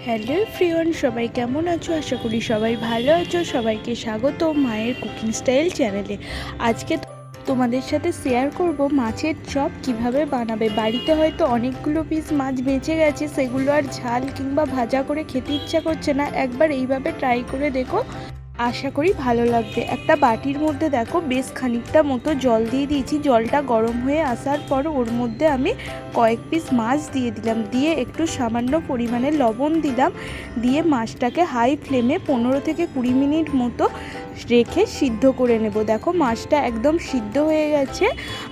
Hello everyone, সবাই কেমন আছো? আশা করি সবাই ভালো আছো। সবাইকে স্বাগত মায়ের কুকিং স্টাইল চ্যানেলে। আজকে তোমাদের সাথে শেয়ার করব মাছের চপ কিভাবে বানাবে। বাড়িতে হয়তো অনেকগুলো পিস মাছ বেঁচে গেছে, সেগুলো আর ঝাল কিংবা ভাজা করে খেতে ইচ্ছা করছে না। একবার এইভাবে ট্রাই করে দেখো, আশা করি ভালো লাগবে। একটা বাটির মধ্যে দেখো বেশ খানিকটা মতো জল দিয়ে দিয়েছি। জলটা গরম হয়ে আসার পর ওর মধ্যে আমি কয়েক পিস মাছ দিয়ে দিলাম, দিয়ে একটু সামান্য পরিমাণে লবণ দিলাম, দিয়ে মাছটাকে হাই ফ্লেমে 15 থেকে 20 মিনিট মতো রেখে সিদ্ধ করে নেব। দেখো মাছটা একদম সিদ্ধ হয়ে গেছে।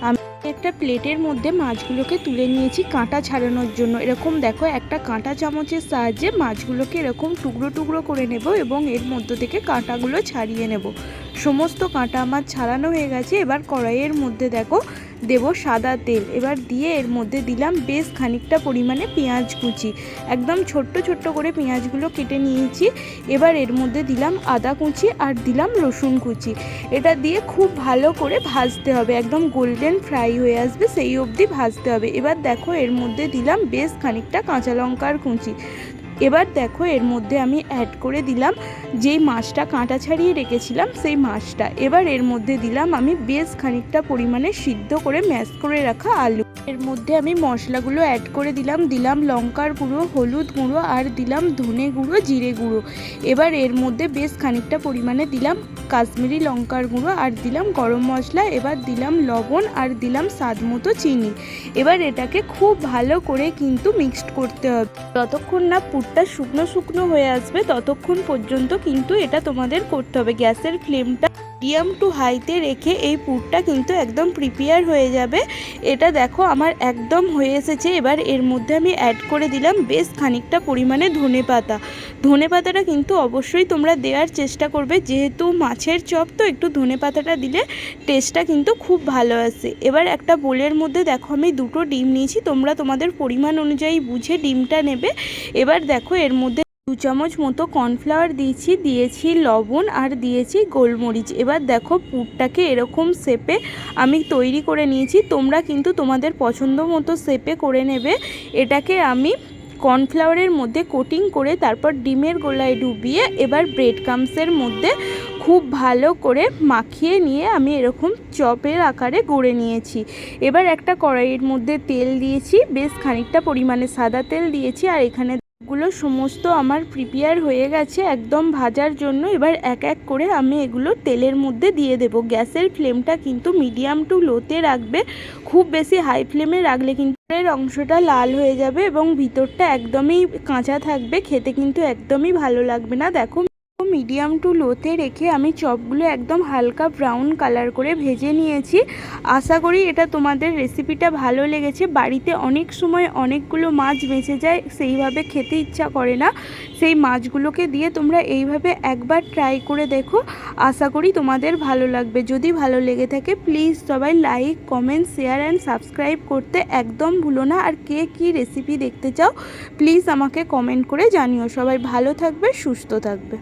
আমি একটা প্লেটের মধ্যে মাছগুলোকে তুলে নিয়েছি কাঁটা ছাড়ানোর জন্য। এরকম দেখো একটা কাঁটা চামচের সাহায্যে মাছগুলোকে এরকম টুকরো টুকরো করে নেব এবং এর মধ্য থেকে কাঁটাগুলো ছাড়িয়ে নেব। সমস্ত কাঁটা আমার ছাড়ানো হয়ে গেছে। এবার কড়াইয়ের মধ্যে দেখো দেব সাদা তেল। এবার দিয়ে এর মধ্যে দিলাম বেশ খানিকটা পরিমাণে পেঁয়াজ কুচি, একদম ছোট্ট ছোট্ট করে পেঁয়াজগুলো কেটে নিয়েছি। এবার এর মধ্যে দিলাম আদা কুচি আর দিলাম রসুন কুচি। এটা দিয়ে খুব ভালো করে ভাজতে হবে, একদম গোল্ডেন ফ্রাই হয়ে আসবে সেই অবধি ভাজতে হবে। এবার দেখো এর মধ্যে দিলাম বেশ খানিকটা কাঁচা লঙ্কার কুচি। এবার দেখো এর মধ্যে আমি অ্যাড করে দিলাম যেই মাছটা কাঁটা ছাড়িয়ে রেখেছিলাম সেই মাছটা। এবার এর মধ্যে দিলাম আমি বেশ খানিকটা পরিমাণে সিদ্ধ করে ম্যাশ করে রাখা আলু। এর মধ্যে আমি মশলাগুলো অ্যাড করে দিলাম লঙ্কার গুঁড়ো, হলুদ গুঁড়ো আর দিলাম ধনে গুঁড়ো, জিরে গুঁড়ো। এবার এর মধ্যে বেশ খানিকটা পরিমাণে দিলাম কাশ্মীরি লঙ্কার গুঁড়ো আর দিলাম গরম মশলা। এবার দিলাম লবণ আর দিলাম স্বাদ মতো চিনি। এবার এটাকে খুব ভালো করে কিন্তু মিক্সড করতে হবে। যতক্ষণ না পুরটা শুকনো শুকনো হয়ে আসবে ততক্ষণ পর্যন্ত কিন্তু এটা তোমাদের করতে হবে। গ্যাসের ফ্লেমটা মিডিয়াম টু হাইতে রেখে এই পুরটা কিন্তু একদম প্রিপেয়ার হয়ে যাবে। এটা দেখো আমার একদম হয়ে এসেছে। এবার এর মধ্যে আমি অ্যাড করে দিলাম বেশ খানিকটা পরিমাণে ধনেপাতা। ধনেপাতাটা কিন্তু অবশ্যই তোমরা দেওয়ার চেষ্টা করবে, যেহেতু মাছের চপ তো একটু ধনেপাতাটা দিলে টেস্টটা কিন্তু খুব ভালো আসে। এবার একটা বোলের মধ্যে দেখো আমি 2টো ডিম নিয়েছি, তোমরা তোমাদের পরিমাণ অনুযায়ী বুঝে ডিমটা নেবে। এবার দেখো এর মধ্যে 2 চামচ মতো কর্নফ্লাওয়ার দিয়েছি লবণ আর দিয়েছি গোলমরিচ। এবার দেখো পুরটাকে এরকম শেপে আমি তৈরি করে নিয়েছি। তোমরা কিন্তু তোমাদের পছন্দ মতো শেপে করে নেবে। এটাকে আমি কর্নফ্লাওয়ারের মধ্যে কোটিং করে তারপর ডিমের গোলায় ডুবিয়ে এবার ব্রেড ক্রাম্বসের মধ্যে খুব ভালো করে মাখিয়ে নিয়ে আমি এরকম চপের আকারে গড়ে নিয়েছি। এবার একটা কড়াইয়ের মধ্যে তেল দিয়েছি, বেশ খানিকটা পরিমাণে সাদা তেল দিয়েছি আর এখানে এগুলো সমস্ত আমার প্রিপেয়ার হয়ে গেছে একদম ভাজার জন্য। এবার এক এক করে আমি এগুলো তেলের মধ্যে দিয়ে দেব। গ্যাসের ফ্লেমটা কিন্তু মিডিয়াম টু লোতে রাখবে, খুব বেশি হাই ফ্লেমে রাখলে কিন্তু এর অংশটা লাল হয়ে যাবে এবং ভিতরটা একদমই কাঁচা থাকবে, খেতে কিন্তু একদমই ভালো লাগবে না। দেখো মিডিয়াম টু লোতে রেখে আমি চপগুলো একদম হালকা ব্রাউন কালার করে ভেজে নিয়েছি। আশা করি এটা তোমাদের রেসিপিটা ভালো লেগেছে। বাড়িতে অনেক সময় অনেকগুলো মাছ বেঁচে যায়, সেইভাবে খেতে ইচ্ছা করে না, সেই মাছগুলোকে দিয়ে তোমরা এইভাবে একবার ট্রাই করে দেখো। আশা করি তোমাদের ভালো লাগবে। যদি ভালো লেগে থাকে প্লিজ সবাই like, comment, share and subscribe করতে একদম ভুলো না। আর কে কী রেসিপি দেখতে চাও প্লিজ আমাকে কমেন্ট করে জানিও। সবাই ভালো থাকবে, সুস্থ থাকবে।